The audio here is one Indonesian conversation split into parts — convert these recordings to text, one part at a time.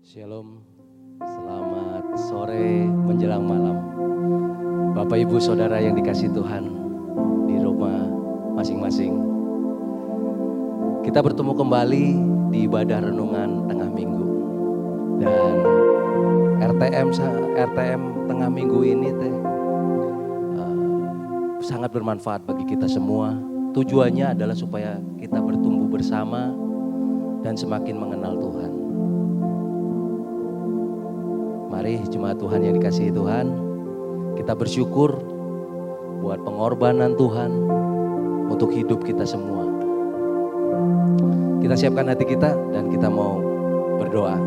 Shalom, selamat sore menjelang malam. Bapak Ibu Saudara yang dikasihi Tuhan di rumah masing-masing. Kita bertemu kembali di ibadah renungan tengah minggu. Dan RTM tengah minggu ini sangat bermanfaat bagi kita semua. Tujuannya adalah supaya kita bertumbuh bersama dan semakin mengenal Tuhan. Mari jemaat Tuhan yang dikasihi Tuhan, kita bersyukur buat pengorbanan Tuhan untuk hidup kita semua. Kita siapkan hati kita dan kita mau berdoa.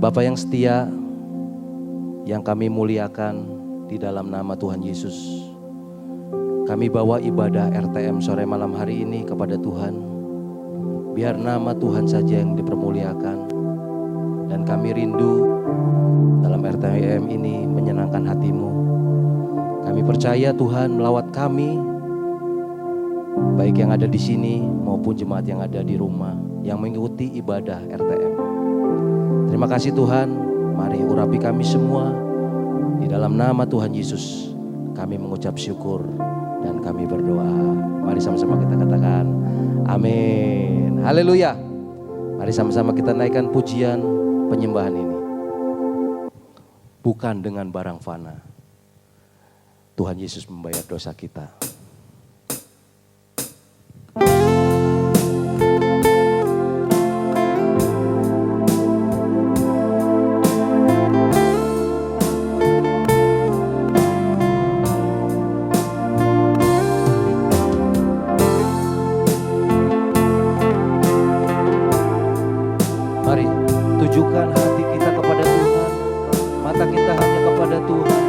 Bapa yang setia, yang kami muliakan di dalam nama Tuhan Yesus, kami bawa ibadah RTM sore malam hari ini kepada Tuhan. Biar nama Tuhan saja yang dipermuliakan. Dan kami rindu dalam RTM ini menyenangkan hati-Mu. Kami percaya Tuhan melawat kami, baik yang ada di sini maupun jemaat yang ada di rumah, yang mengikuti ibadah RTM. Terima kasih Tuhan, mari urapi kami semua. Di dalam nama Tuhan Yesus kami mengucap syukur dan kami berdoa. Mari sama-sama kita katakan amin. Haleluya. Mari sama-sama kita naikkan pujian penyembahan ini. Bukan dengan barang fana. Tuhan Yesus membayar dosa kita. Mari tujukan hati kita kepada Tuhan, mata kita hanya kepada Tuhan.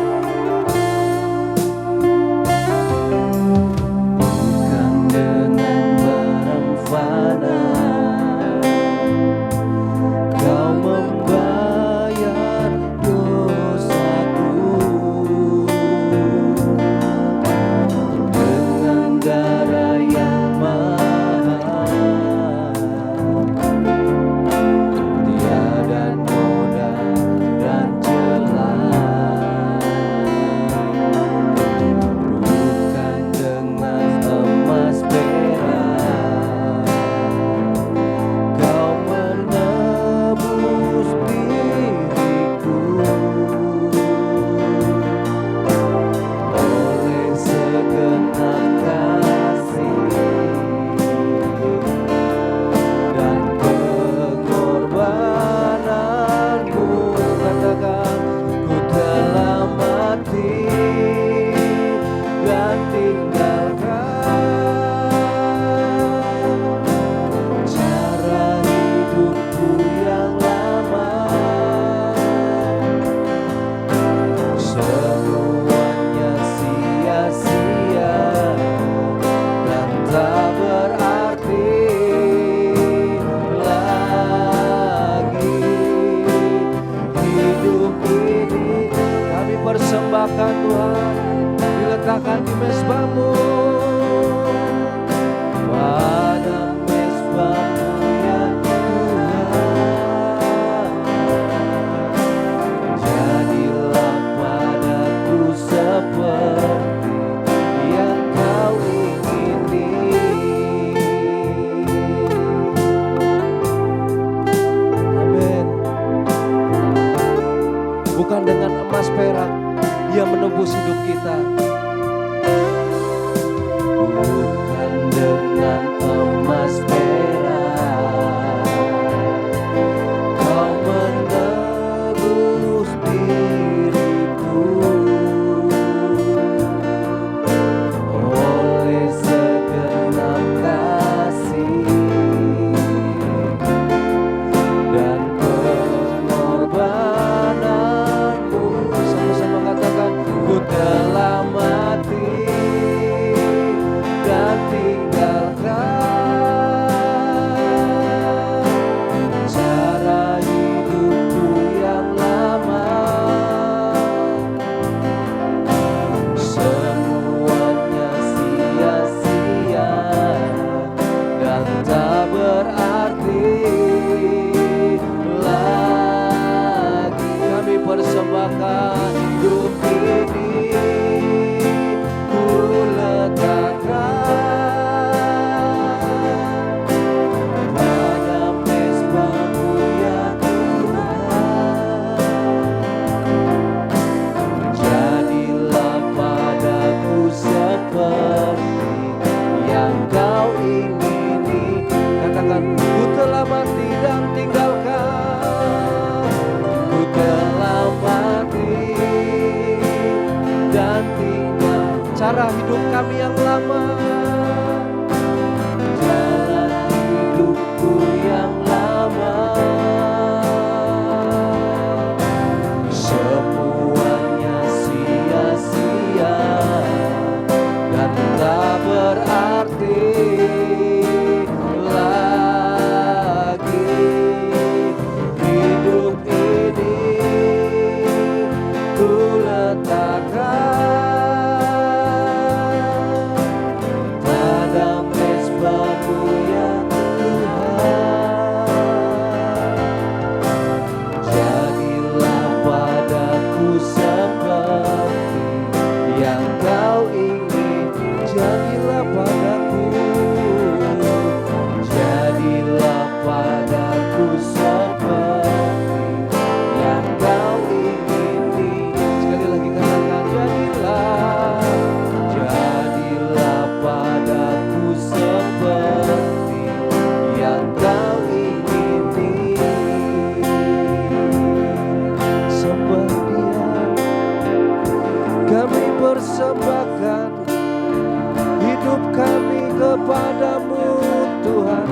kepadamu Tuhan.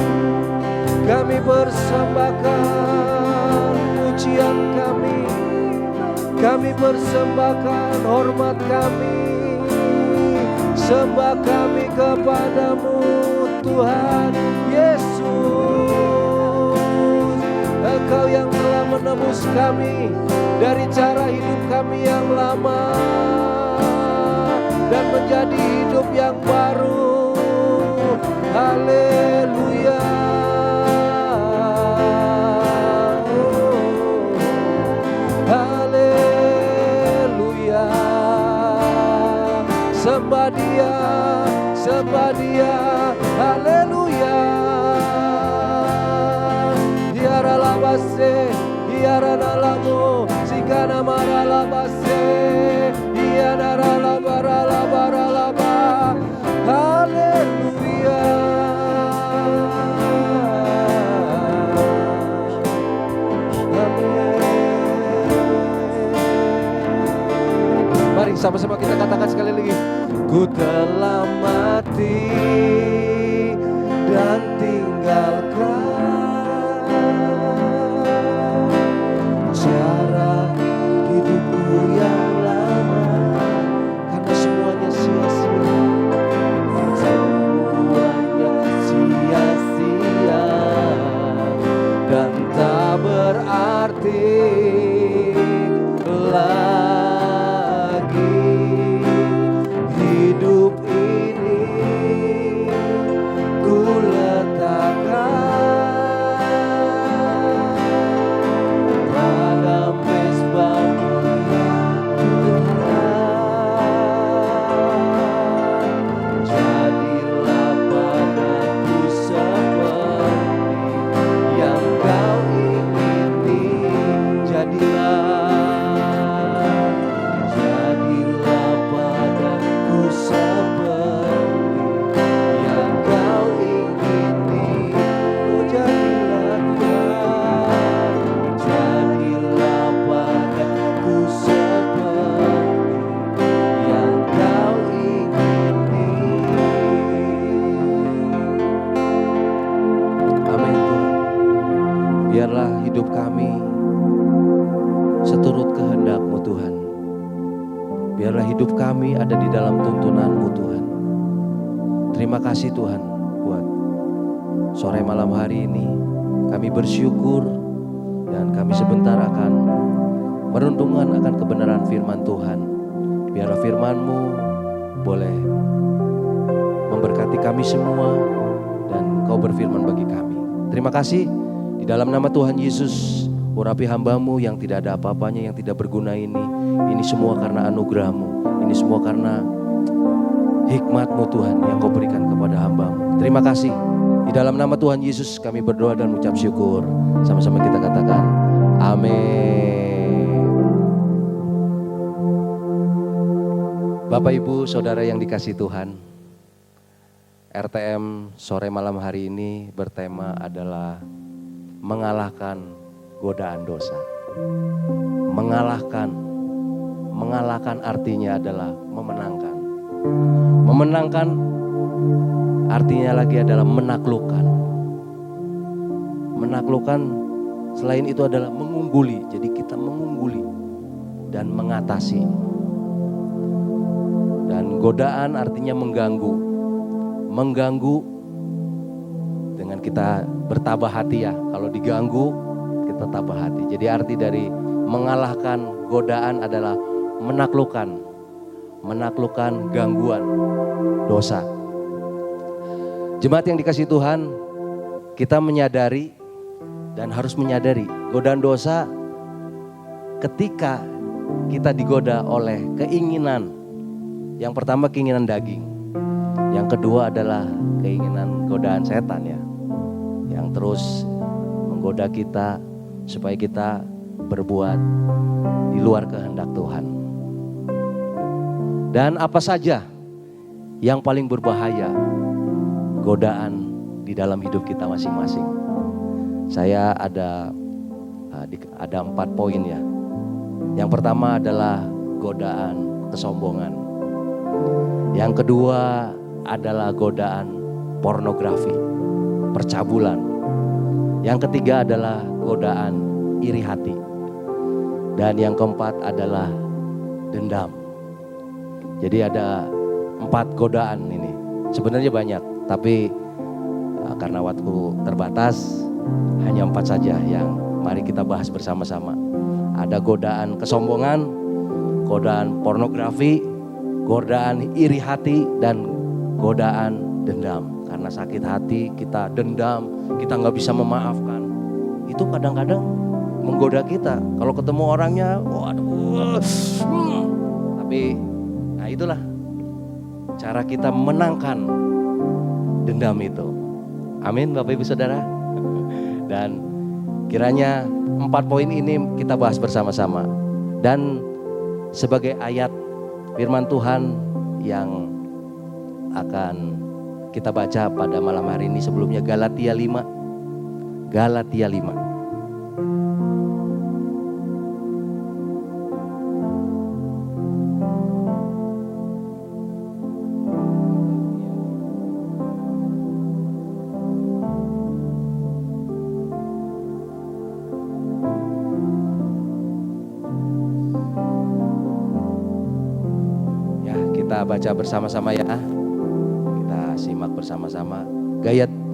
Kami persembahkan pujian kami persembahkan hormat kami, sembah kami kepadamu Tuhan Yesus. Engkau yang telah menebus kami dari cara hidup kami yang lama dan menjadi hidup yang baru. Haleluya. Haleluya. Sembah dia, haleluya. Hiara labase, hiara nalamu, sikana mara labase, hiara labara labara laba, haleluya. Amin. Mari sama-sama kita katakan sekali lagi. Ku telah mati dan tinggalkan cara hidupku yang lama, karena semuanya sia-sia. Semuanya sia-sia dan tak berarti lagi. Hidup ini ku letakkan pada mezbah-Mu Tuhan. Jadilah padaku seperti yang Kau ingini. Jadilah seperti yang Kau ingini. Oh, jadilah Tuhan, jadilah padaku seperti yang Kau ingini. Amin Tuhan. Biarlah hidup kami seturut kehendak-Mu Tuhan. Biarlah hidup kami ada di dalam tuntunan-Mu Tuhan. Terima kasih Tuhan buat sore malam hari ini. Kami bersyukur dan kami sebentar akan merenungkan akan kebenaran firman Tuhan. Biarlah firman-Mu boleh memberkati kami semua dan Kau berfirman bagi kami. Terima kasih di dalam nama Tuhan Yesus. Urapi hamba-Mu yang tidak ada apa-apanya, yang tidak berguna ini. Ini semua karena anugerah-Mu. Ini semua karena hikmat-Mu Tuhan yang Kau berikan kepada hamba-Mu. Terima kasih. Di dalam nama Tuhan Yesus kami berdoa dan mengucap syukur. Sama-sama kita katakan amin. Bapak Ibu Saudara yang dikasihi Tuhan, RTM sore malam hari ini bertema adalah mengalahkan godaan dosa. Mengalahkan artinya adalah memenangkan. Memenangkan artinya lagi adalah menaklukkan. Menaklukkan selain itu adalah mengungguli. Jadi kita mengungguli dan mengatasi. Dan godaan artinya mengganggu. Mengganggu dengan kita bertabah hati ya. Kalau diganggu kita tabah hati. Jadi arti dari mengalahkan godaan adalah menaklukkan gangguan dosa. Jemaat yang dikasihi Tuhan, kita menyadari dan harus menyadari godaan dosa ketika kita digoda oleh keinginan. Yang pertama keinginan daging. Yang kedua adalah keinginan godaan setan ya. Yang terus menggoda kita supaya kita berbuat di luar kehendak Tuhan. Dan apa saja yang paling berbahaya godaan di dalam hidup kita masing-masing. Saya ada 4 poin ya. Yang pertama adalah godaan kesombongan. Yang kedua adalah godaan pornografi, percabulan. Yang ketiga adalah godaan iri hati. Dan yang keempat adalah dendam. Jadi ada 4 godaan ini. Sebenarnya banyak, tapi karena waktu terbatas, hanya 4 saja yang mari kita bahas bersama-sama. Ada godaan kesombongan, godaan pornografi, godaan iri hati, dan godaan dendam. Karena sakit hati kita dendam, kita gak bisa memaafkan. Itu kadang-kadang menggoda kita. Kalau ketemu orangnya, waduh. Tapi nah itulah cara kita menangkan dendam itu. Amin Bapak Ibu Saudara. Dan kiranya 4 poin ini kita bahas bersama-sama. Dan sebagai ayat firman Tuhan yang akan kita baca pada malam hari ini, sebelumnya Galatia 5. Galatia 5. Ya, kita baca bersama-sama ya. Simak bersama-sama.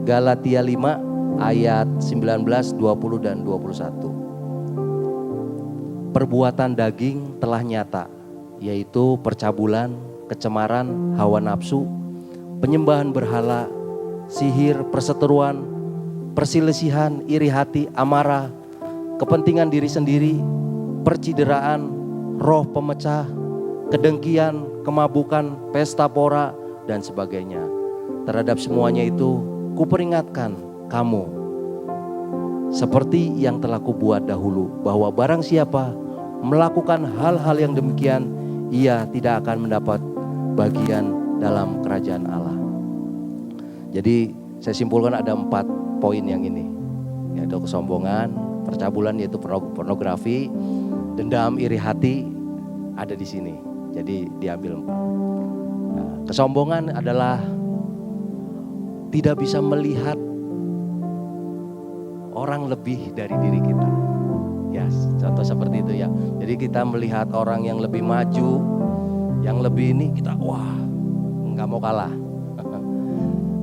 Galatia 5 ayat 19, 20 dan 21. Perbuatan daging telah nyata, yaitu percabulan, kecemaran, hawa nafsu, penyembahan berhala, sihir, perseteruan, perselisihan, iri hati, amarah, kepentingan diri sendiri, percideraan, roh pemecah, kedengkian, kemabukan, pesta pora, dan sebagainya. Terhadap semuanya itu kuperingatkan kamu seperti yang telah kubuat dahulu, bahwa barang siapa melakukan hal-hal yang demikian, ia tidak akan mendapat bagian dalam kerajaan Allah. Jadi saya simpulkan ada 4 poin yang ini, yaitu kesombongan, percabulan yaitu pornografi, dendam, iri hati ada di sini. Jadi diambil 4. Nah, kesombongan adalah tidak bisa melihat orang lebih dari diri kita. Ya, contoh seperti itu ya. Jadi kita melihat orang yang lebih maju, yang lebih ini, kita wah, nggak mau kalah.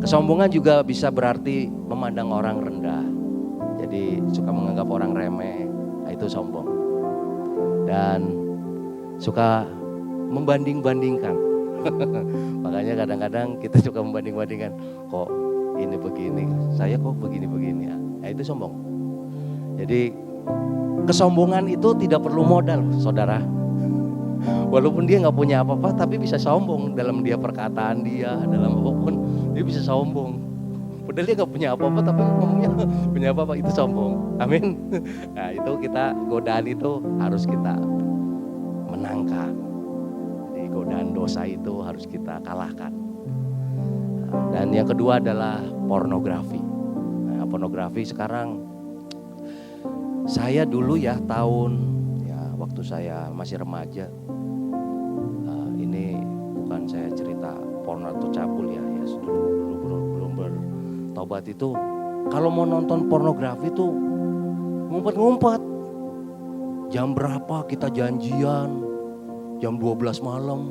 Kesombongan juga bisa berarti memandang orang rendah. Jadi suka menganggap orang remeh, nah itu sombong. Dan suka membanding-bandingkan. Makanya kadang-kadang kita suka membanding-bandingkan, kok ini begini, saya kok begini-begini. Nah itu sombong. Jadi kesombongan itu tidak perlu modal, saudara. Walaupun dia gak punya apa-apa, tapi bisa sombong dalam dia perkataan dia, dalam apapun dia bisa sombong. Padahal dia gak punya apa-apa, tapi ngomongnya punya apa-apa, itu sombong. Amin. Nah itu kita, godaan itu harus kita menangkan. Godaan dosa itu harus kita kalahkan. Dan yang kedua adalah pornografi. Nah, pornografi sekarang, saya dulu ya waktu saya masih remaja, ini bukan saya cerita porno atau cabul ya dulu belum bertobat itu, kalau mau nonton pornografi tuh ngumpet-ngumpet. Jam berapa kita janjian? Jam 12 malam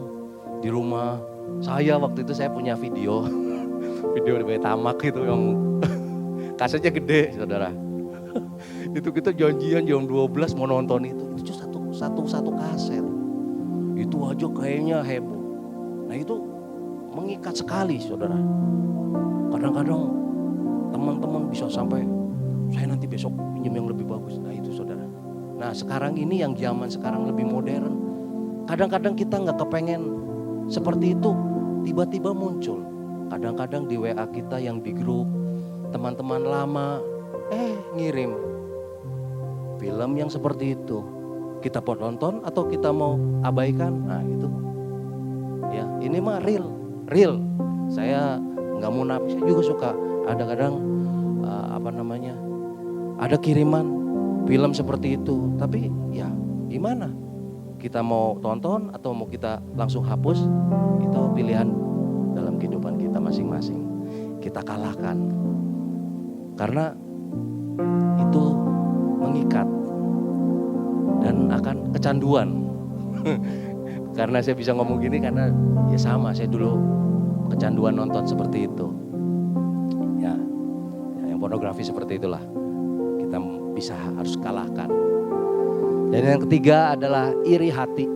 di rumah saya. Waktu itu saya punya video di Betamax itu yang kasetnya gede, saudara. Itu kita janjian jam 12 mau nonton itu satu kaset. Itu aja kayaknya heboh. Nah itu mengikat sekali, saudara. Kadang-kadang teman-teman bisa sampai, saya nanti besok pinjam yang lebih bagus. Nah itu, saudara. Nah sekarang ini yang zaman sekarang lebih modern. Kadang-kadang kita gak kepengen seperti itu, tiba-tiba muncul. Kadang-kadang di WA kita yang di grup, teman-teman lama, ngirim film yang seperti itu. Kita mau nonton atau kita mau abaikan? Nah itu, ya ini mah real. Saya gak mau nafi, saya juga suka. Ada kadang, ada kiriman film seperti itu. Tapi ya gimana? Kita mau tonton atau mau kita langsung hapus, itu pilihan dalam kehidupan kita masing-masing. kita kalahkan. Karena itu mengikat dan akan kecanduan. Karena saya bisa ngomong gini karena ya sama, saya dulu kecanduan nonton seperti itu. Ya, yang pornografi seperti itulah. Kita harus kalahkan. Dan yang ketiga adalah iri hati.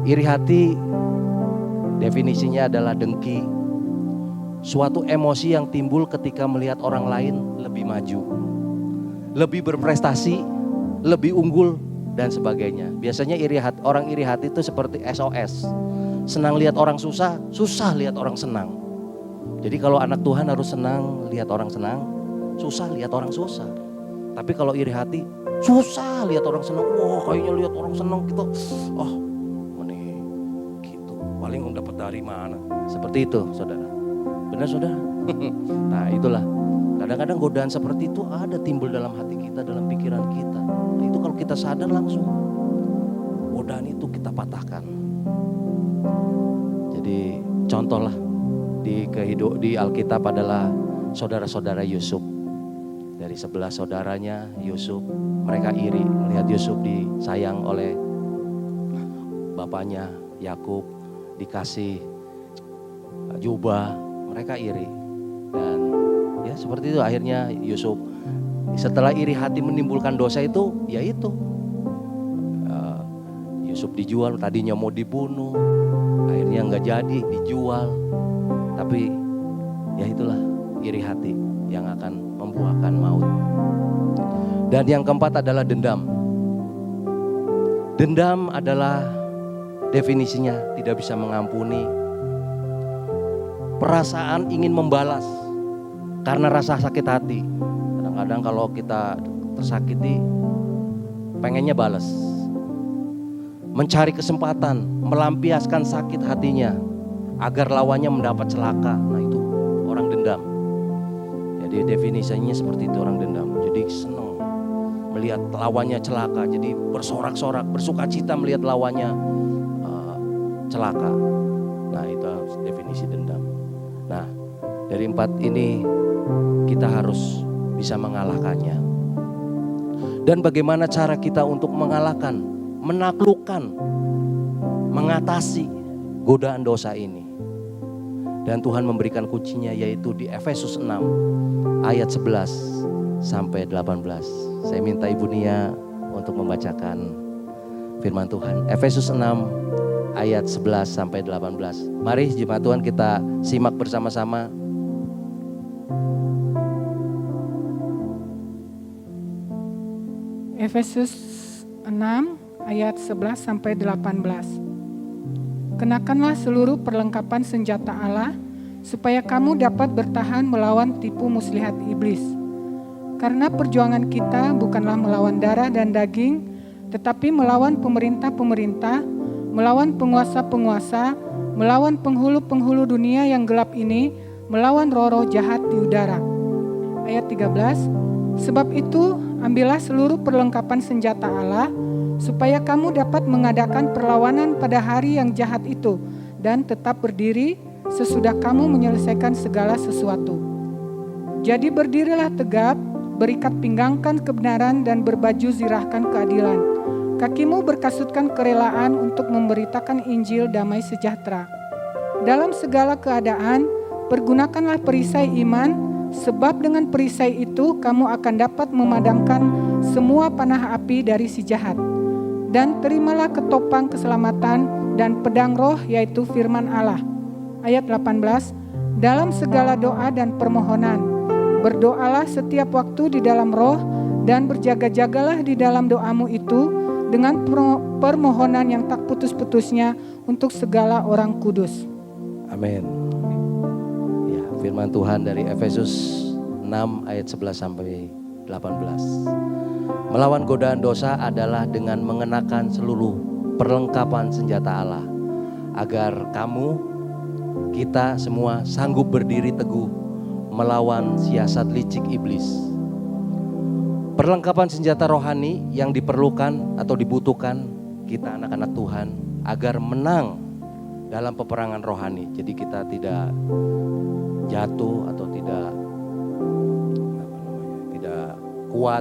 Iri hati definisinya adalah dengki. Suatu emosi yang timbul ketika melihat orang lain lebih maju, lebih berprestasi, lebih unggul dan sebagainya. Biasanya orang iri hati itu seperti SOS. Senang lihat orang susah, susah lihat orang senang. Jadi kalau anak Tuhan harus senang lihat orang senang, susah lihat orang susah. Tapi kalau iri hati, susah lihat orang senang. Wah, kayaknya lihat orang senang gitu. Oh, ini gitu. Paling dapat dari mana? Seperti itu, saudara. Benar, saudara? Nah, itulah. Kadang-kadang godaan seperti itu ada timbul dalam hati kita, dalam pikiran kita. Nah, itu kalau kita sadar langsung, godaan itu kita patahkan. Jadi contohlah di Alkitab adalah saudara-saudara Yusuf. Dari 11 saudaranya Yusuf, mereka iri melihat Yusuf disayang oleh bapaknya Yakub, dikasih jubah, mereka iri. Dan ya seperti itu akhirnya Yusuf setelah iri hati menimbulkan dosa itu, yaitu Yusuf dijual, tadinya mau dibunuh, akhirnya nggak jadi, dijual. Tapi ya itulah iri hati yang akan membuahkan maut. Dan yang keempat adalah dendam. Dendam adalah definisinya tidak bisa mengampuni. Perasaan ingin membalas karena rasa sakit hati. Kadang-kadang kalau kita tersakiti, pengennya balas. Mencari kesempatan, melampiaskan sakit hatinya agar lawannya mendapat celaka. Nah, itu orang dendam. Jadi definisinya seperti itu orang dendam. Jadi senang melihat lawannya celaka. Jadi bersorak-sorak, bersukacita melihat lawannya celaka. Nah, itu definisi dendam. Nah, dari 4 ini kita harus bisa mengalahkannya. Dan bagaimana cara kita untuk mengalahkan, menaklukkan, mengatasi godaan dosa ini. Dan Tuhan memberikan kuncinya yaitu di Efesus 6 ayat 11 sampai 18. Saya minta Ibu Nia untuk membacakan firman Tuhan. Efesus 6 ayat 11 sampai 18. Mari jemaat Tuhan kita simak bersama-sama. Efesus 6 ayat 11 sampai 18. Kenakanlah seluruh perlengkapan senjata Allah supaya kamu dapat bertahan melawan tipu muslihat iblis. Karena perjuangan kita bukanlah melawan darah dan daging, tetapi melawan pemerintah-pemerintah, melawan penguasa-penguasa, melawan penghulu-penghulu dunia yang gelap ini, melawan roh-roh jahat di udara. Ayat 13, sebab itu ambillah seluruh perlengkapan senjata Allah, supaya kamu dapat mengadakan perlawanan pada hari yang jahat itu, dan tetap berdiri sesudah kamu menyelesaikan segala sesuatu. Jadi berdirilah tegap, berikat pinggangkan kebenaran dan berbaju zirahkan keadilan. Kakimu berkasutkan kerelaan untuk memberitakan Injil damai sejahtera. Dalam segala keadaan, pergunakanlah perisai iman, sebab dengan perisai itu kamu akan dapat memadamkan semua panah api dari si jahat. Dan terimalah ketopang keselamatan dan pedang roh yaitu firman Allah. Ayat 18, dalam segala doa dan permohonan, berdoalah setiap waktu di dalam roh dan berjaga-jagalah di dalam doamu itu dengan permohonan yang tak putus-putusnya untuk segala orang kudus. Amin. Ya, firman Tuhan dari Efesus 6 ayat 11 sampai 18. Melawan godaan dosa adalah dengan mengenakan seluruh perlengkapan senjata Allah, agar kita semua sanggup berdiri teguh melawan siasat licik iblis. Perlengkapan senjata rohani yang diperlukan atau dibutuhkan kita anak-anak Tuhan agar menang dalam peperangan rohani. Jadi kita tidak jatuh atau tidak kuat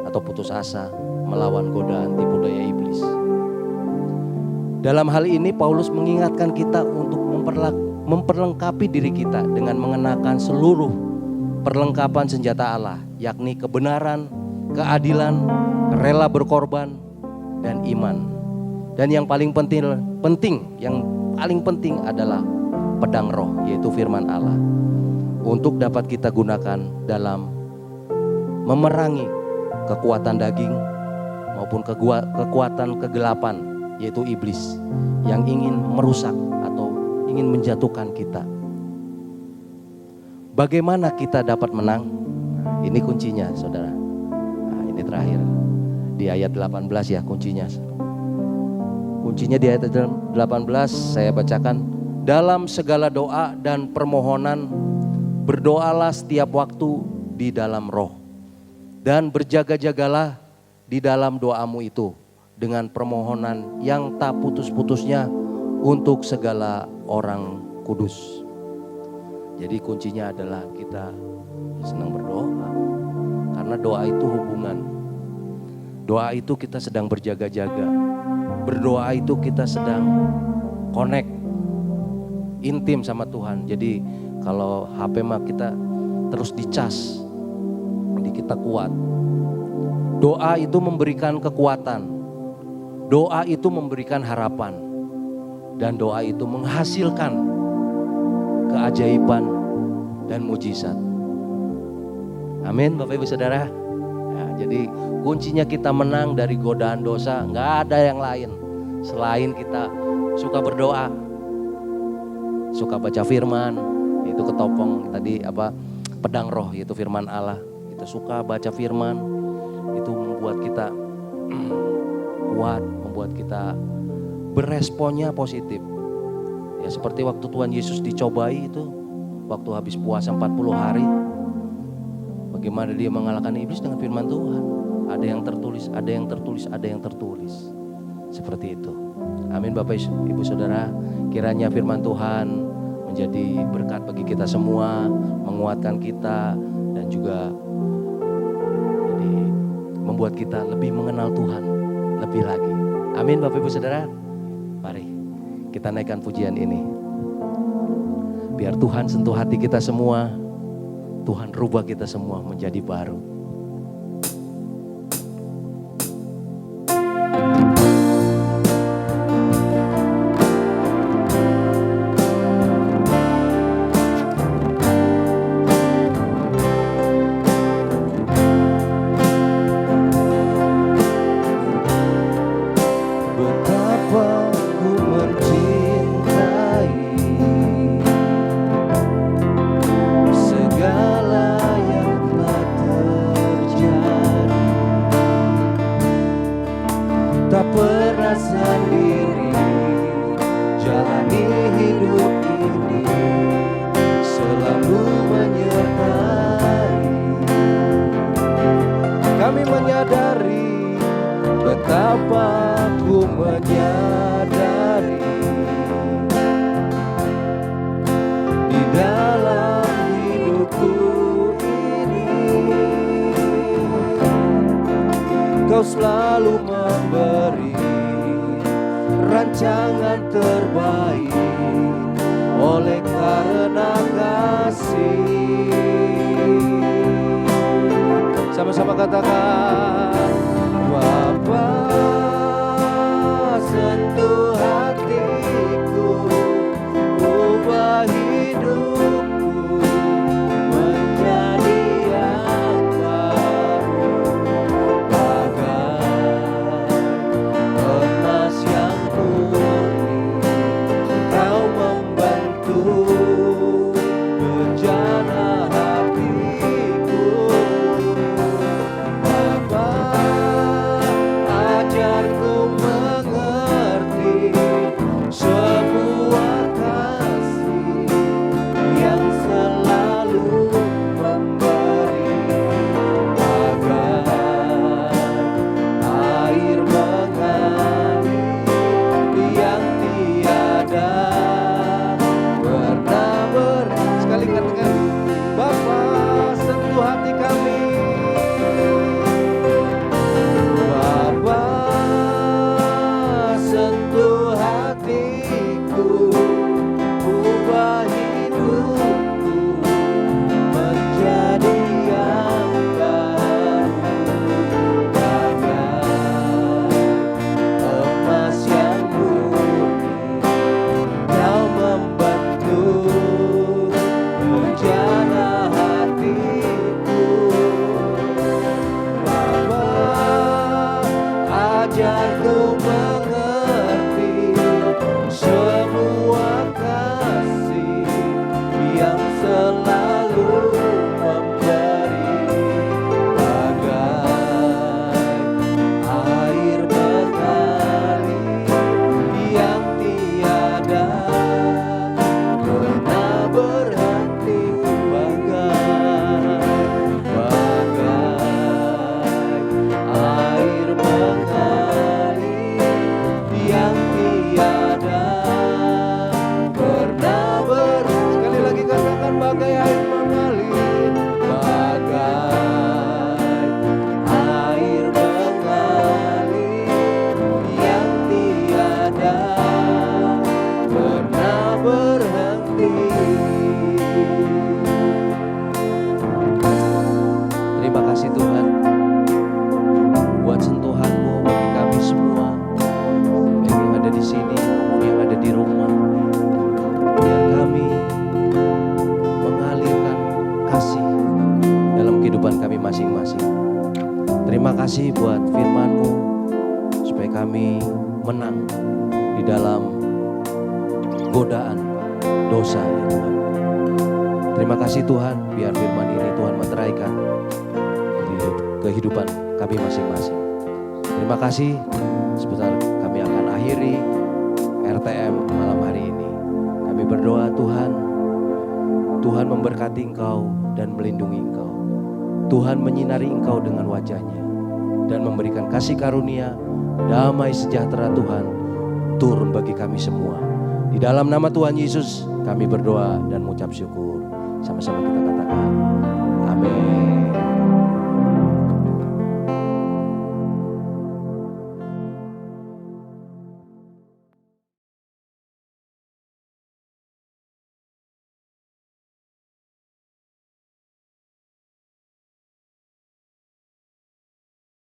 atau putus asa melawan godaan tipu daya iblis. Dalam hal ini Paulus mengingatkan kita untuk memperlengkapi diri kita dengan mengenakan seluruh perlengkapan senjata Allah, yakni kebenaran, keadilan, rela berkorban, dan iman. Dan yang paling penting adalah pedang roh, yaitu firman Allah, untuk dapat kita gunakan dalam memerangi kekuatan daging maupun kekuatan kegelapan, yaitu iblis yang ingin merusak atau ingin menjatuhkan kita. Bagaimana kita dapat menang? Nah, ini kuncinya, saudara. Nah, ini terakhir di ayat 18 ya kuncinya. Kuncinya di ayat 18 saya bacakan. Dalam segala doa dan permohonan berdoalah setiap waktu di dalam roh, dan berjaga-jagalah di dalam doamu itu dengan permohonan yang tak putus-putusnya untuk segala orang kudus. Jadi kuncinya adalah kita senang berdoa, karena doa itu hubungan. Doa itu kita sedang berjaga-jaga. Berdoa itu kita sedang connect intim sama Tuhan. Jadi kalau HP mah kita terus dicas, jadi kita kuat. Doa itu memberikan kekuatan. Doa itu memberikan harapan. Dan doa itu menghasilkan keajaiban dan mujizat. Amin, Bapak Ibu Saudara. Nah, jadi kuncinya kita menang dari godaan dosa, nggak ada yang lain selain kita suka berdoa, suka baca firman, itu ketopong tadi pedang roh, yaitu firman Allah. Kita suka baca firman, itu membuat kita kuat, membuat kita beresponnya positif. Ya seperti waktu Tuhan Yesus dicobai itu, waktu habis puasa 40 hari. Bagaimana dia mengalahkan iblis dengan firman Tuhan. Ada yang tertulis, ada yang tertulis, ada yang tertulis. Seperti itu. Amin Bapak Ibu Saudara. Kiranya firman Tuhan menjadi berkat bagi kita semua, menguatkan kita, dan juga jadi membuat kita lebih mengenal Tuhan lebih lagi. Amin Bapak Ibu Saudara. Mari kita naikkan pujian ini. Biar Tuhan sentuh hati kita semua. Tuhan rubah kita semua menjadi baru. Kau selalu memberi rancangan terbaik oleh karena kasih. Sama-sama katakan, Bapa sentuh hatiku, ubah hidupku menjadi yang baru, agar emas yang murni Kau membantu bejana hatiku, bagai air mengalir, bagai air mengalir yang tiada pernah berhenti. Terima kasih Tuhan buat sentuhan-Mu bagi kami semua, baik yang ada di sini maupun yang ada di rumah. Biar kami mengalirkan kasih dalam kehidupan kami masing-masing. Terima kasih buat firman-Mu supaya kami menang di dalam godaan dosa ya Tuhan. Terima kasih Tuhan, biar firman ini Tuhan meteraikan di kehidupan kami masing-masing. Terima kasih. Sebentar kami akan akhiri RTM malam hari ini. Kami berdoa Tuhan memberkati Engkau dan melindungi Engkau. Tuhan menyinari Engkau dengan wajah-Nya dan memberikan kasih karunia, damai sejahtera Tuhan turun bagi kami semua. Di dalam nama Tuhan Yesus kami berdoa dan mengucap syukur. Sama-sama kita katakan